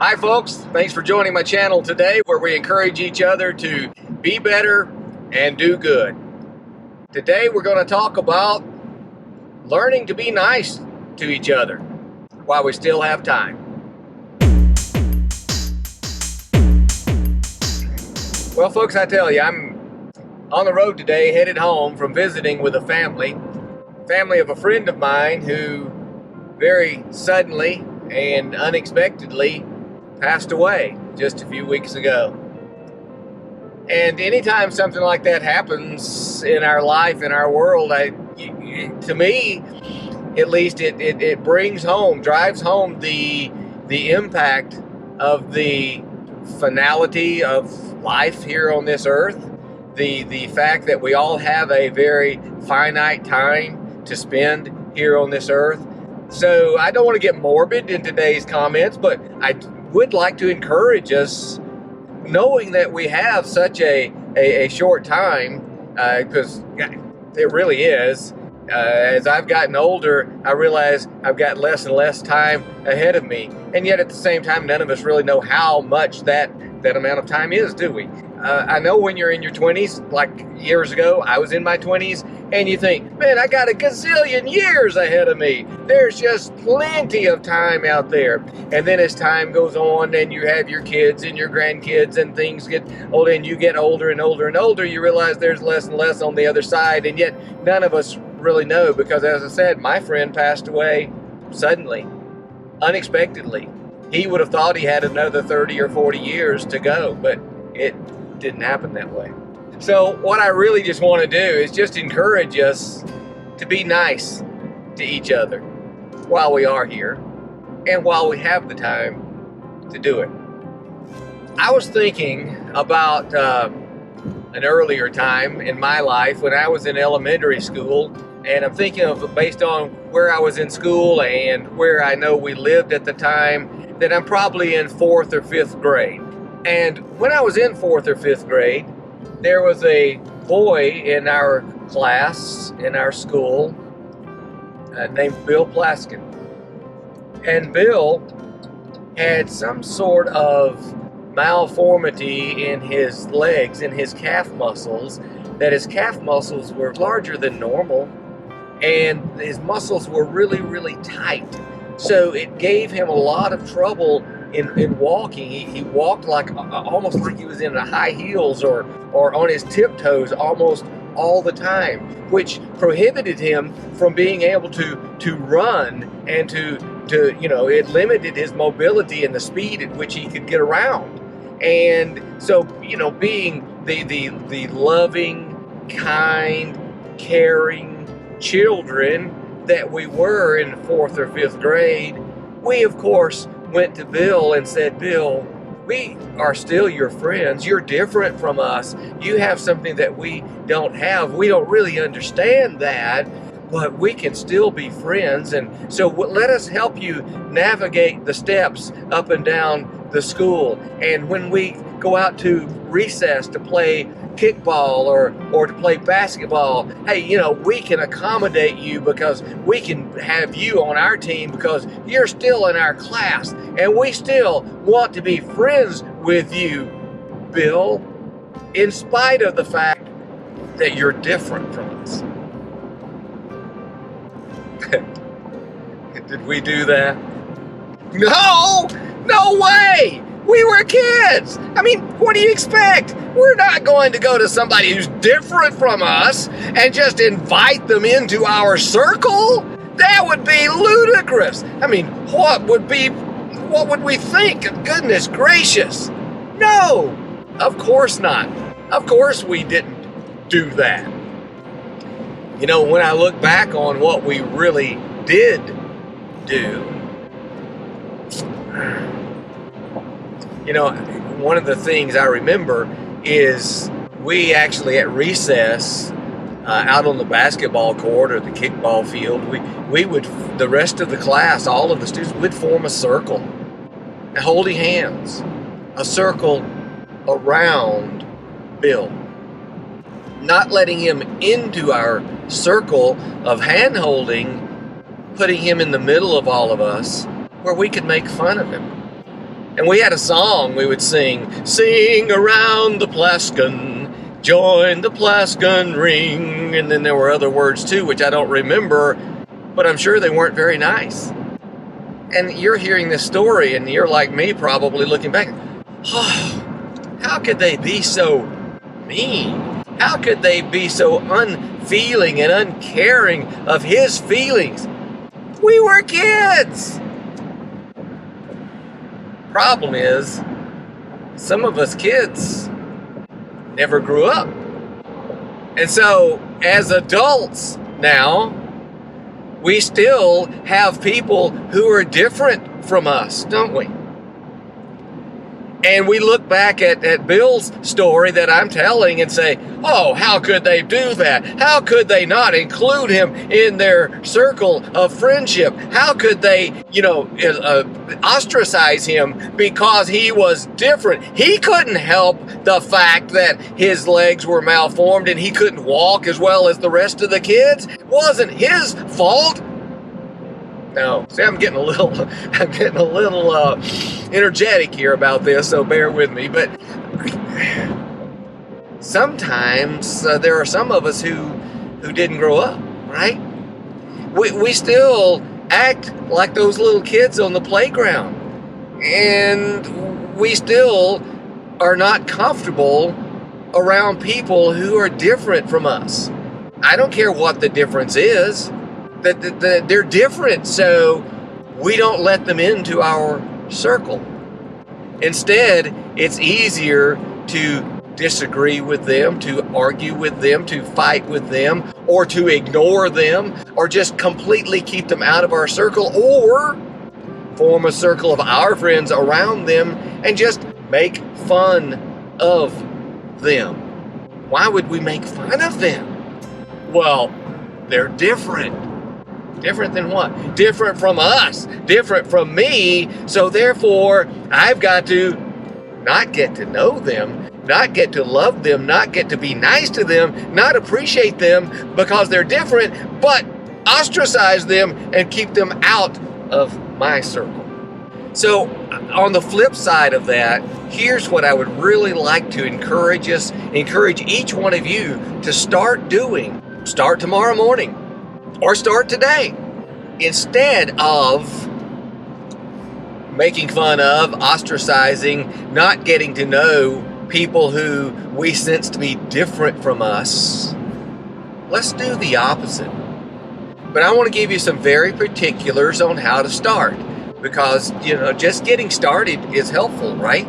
Hi folks, thanks for joining my channel today where we encourage each other to be better and do good. Today we're going to talk about learning to be nice to each other while we still have time. Well folks, I tell you, I'm on the road today headed home from visiting with a family of a friend of mine who very suddenly and unexpectedly passed away just a few weeks ago. And anytime something like that happens in our life, in our world, to me, at least, it drives home the impact of the finality of life here on this earth, the fact that we all have a very finite time to spend here on this earth. So I don't want to get morbid in today's comments, but I would like to encourage us, knowing that we have such a short time, because it really is. As I've gotten older, I realize I've got less and less time ahead of me. And yet at the same time, none of us really know how much that amount of time is, do we? I know when you're in your 20s, like years ago, I was in my 20s, and you think, man, I got a gazillion years ahead of me. There's just plenty of time out there. And then as time goes on and you have your kids and your grandkids and things get older and you get older and older and older, you realize there's less and less on the other side. And yet none of us really know, because as I said, my friend passed away suddenly, unexpectedly. He would have thought he had another 30 or 40 years to go, but it didn't happen that way. So what I really just want to do is just encourage us to be nice to each other while we are here and while we have the time to do it. I was thinking about an earlier time in my life when I was in elementary school, and I'm thinking of, based on where I was in school and where I know we lived at the time, that I'm probably in 4th or 5th grade. And when I was in 4th or 5th grade, there was a boy in our class, in our school, named Bill Plaskin. And Bill had some sort of malformity in his legs, in his calf muscles, that his calf muscles were larger than normal, and his muscles were really, really tight. So it gave him a lot of trouble in walking. He walked like almost like he was in high heels or on his tiptoes almost all the time, which prohibited him from being able to run and to it limited his mobility and the speed at which he could get around. And so, being the loving, kind, caring children that we were in 4th or 5th grade, we of course went to Bill and said, Bill, we are still your friends. You're different from us. You have something that we don't have. We don't really understand that, but we can still be friends. And so let us help you navigate the steps up and down the school. And when we go out to recess to play kickball or to play basketball, hey, we can accommodate you, because we can have you on our team because you're still in our class, and we still want to be friends with you, Bill, in spite of the fact that you're different from us. Did we do that? No way! We were kids. I mean, what do you expect? We're not going to go to somebody who's different from us and just invite them into our circle. That would be ludicrous. I mean, what would we think? Goodness gracious. No, of course not. Of course we didn't do that. When I look back on what we really did do, one of the things I remember is we actually at recess, out on the basketball court or the kickball field, we would, the rest of the class, all of the students, would form a circle, holding hands, a circle around Bill, not letting him into our circle of hand-holding, putting him in the middle of all of us where we could make fun of him. And we had a song we would sing around the Plaskin, join the Plaskin ring. And then there were other words too, which I don't remember, but I'm sure they weren't very nice. And you're hearing this story and you're like me, probably looking back, oh, how could they be so mean? How could they be so unfeeling and uncaring of his feelings? We were kids. Problem is, some of us kids never grew up. And so, as adults now, we still have people who are different from us, don't we? And we look back at Bill's story that I'm telling and say, oh, how could they do that? How could they not include him in their circle of friendship? How could they, ostracize him because he was different? He couldn't help the fact that his legs were malformed and he couldn't walk as well as the rest of the kids. It wasn't his fault. No, see, I'm getting a little energetic here about this, so bear with me. But sometimes there are some of us who didn't grow up, right? We still act like those little kids on the playground, and we still are not comfortable around people who are different from us. I don't care what the difference is. That they're different, so we don't let them into our circle. Instead, it's easier to disagree with them, to argue with them, to fight with them, or to ignore them, or just completely keep them out of our circle, or form a circle of our friends around them and just make fun of them. Why would we make fun of them? Well, they're different. Different than what? Different from us. Different from me. So therefore, I've got to not get to know them, not get to love them, not get to be nice to them, not appreciate them because they're different, but ostracize them and keep them out of my circle. So on the flip side of that, here's what I would really like to encourage each one of you to start doing. Start tomorrow morning. Or start today. Instead of making fun of, ostracizing, not getting to know people who we sense to be different from us, let's do the opposite. But I want to give you some very particulars on how to start. Because, just getting started is helpful, right?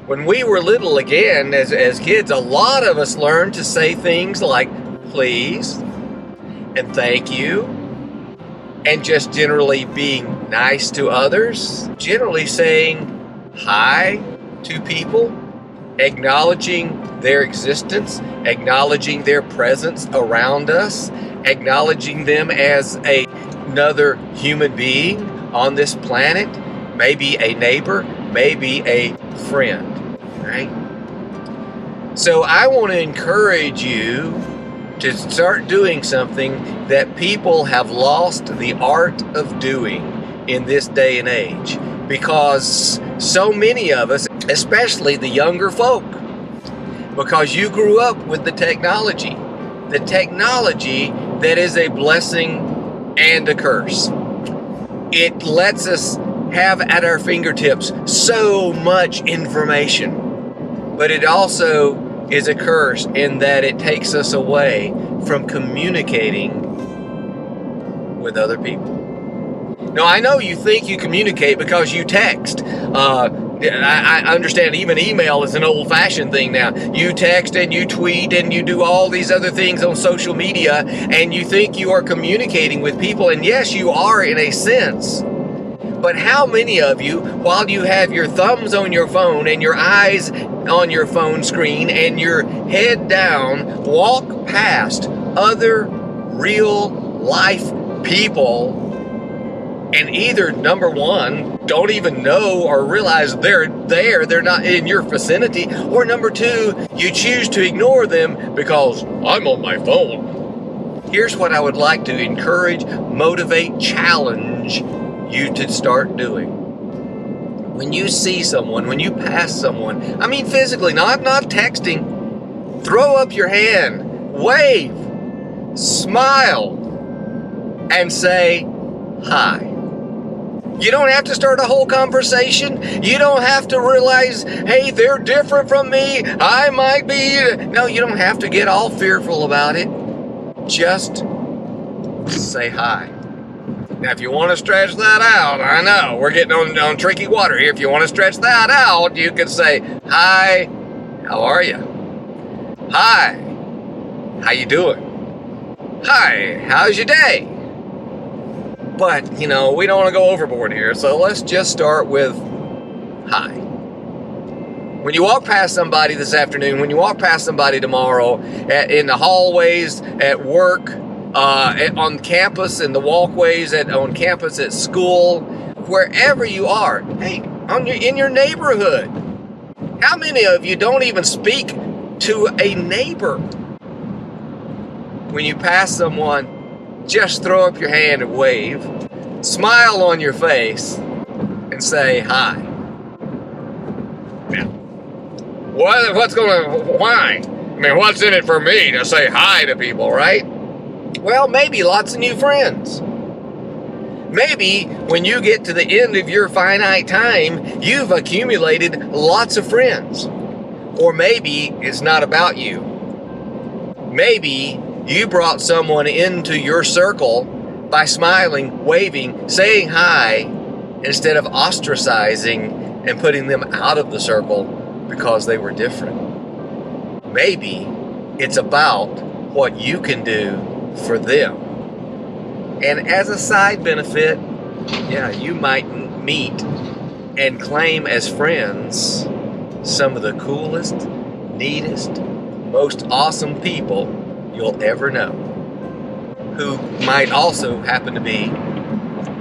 When we were little, again, as kids, a lot of us learned to say things like, please, and thank you, and just generally being nice to others, generally saying hi to people, acknowledging their existence, acknowledging their presence around us, acknowledging them as another human being on this planet, maybe a neighbor, maybe a friend, right? So I want to encourage you to start doing something that people have lost the art of doing in this day and age. Because so many of us, especially the younger folk, because you grew up with the technology that is a blessing and a curse. It lets us have at our fingertips so much information, but it also is a curse in that it takes us away from communicating with other people. Now, I know you think you communicate because you text. I understand even email is an old-fashioned thing now. You text and you tweet and you do all these other things on social media, and you think you are communicating with people, and yes, you are in a sense. But how many of you, while you have your thumbs on your phone and your eyes on your phone screen and your head down, walk past other real life people and either, number one, don't even know or realize they're there, they're not in your vicinity, or number two, you choose to ignore them because I'm on my phone. Here's what I would like to encourage, motivate, challenge you to start doing. when you see someone, when you pass someone, I mean physically, not texting, throw up your hand, wave, smile, and say hi. You don't have to start a whole conversation. You don't have to realize, hey, they're different from me. I might be. No, you don't have to get all fearful about it. Just say hi. Now, if you want to stretch that out, I know we're getting on tricky water here. If you want to stretch that out, you can say, hi, how are you? Hi, how you doing? Hi, how's your day? But, we don't want to go overboard here, so let's just start with hi. When you walk past somebody this afternoon, when you walk past somebody tomorrow, in the hallways, at work, on campus, in the walkways, on campus, at school, wherever you are, hey, in your neighborhood, how many of you don't even speak to a neighbor? When you pass someone, just throw up your hand and wave, smile on your face, and say hi. Now, why? I mean, what's in it for me to say hi to people, right? Well, maybe lots of new friends. Maybe when you get to the end of your finite time, you've accumulated lots of friends. Or maybe it's not about you. Maybe you brought someone into your circle by smiling, waving, saying hi, instead of ostracizing and putting them out of the circle because they were different. Maybe it's about what you can do for them. And as a side benefit, you might meet and claim as friends some of the coolest, neatest, most awesome people you'll ever know, who might also happen to be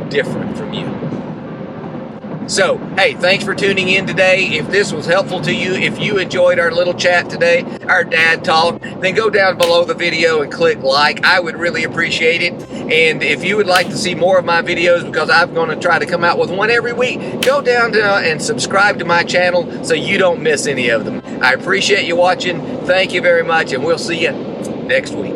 different from you. So, hey, thanks for tuning in today. If this was helpful to you, if you enjoyed our little chat today, our dad talk, then go down below the video and click like. I would really appreciate it. And if you would like to see more of my videos, because I'm going to try to come out with one every week, go down and subscribe to my channel so you don't miss any of them. I appreciate you watching. Thank you very much, and we'll see you next week.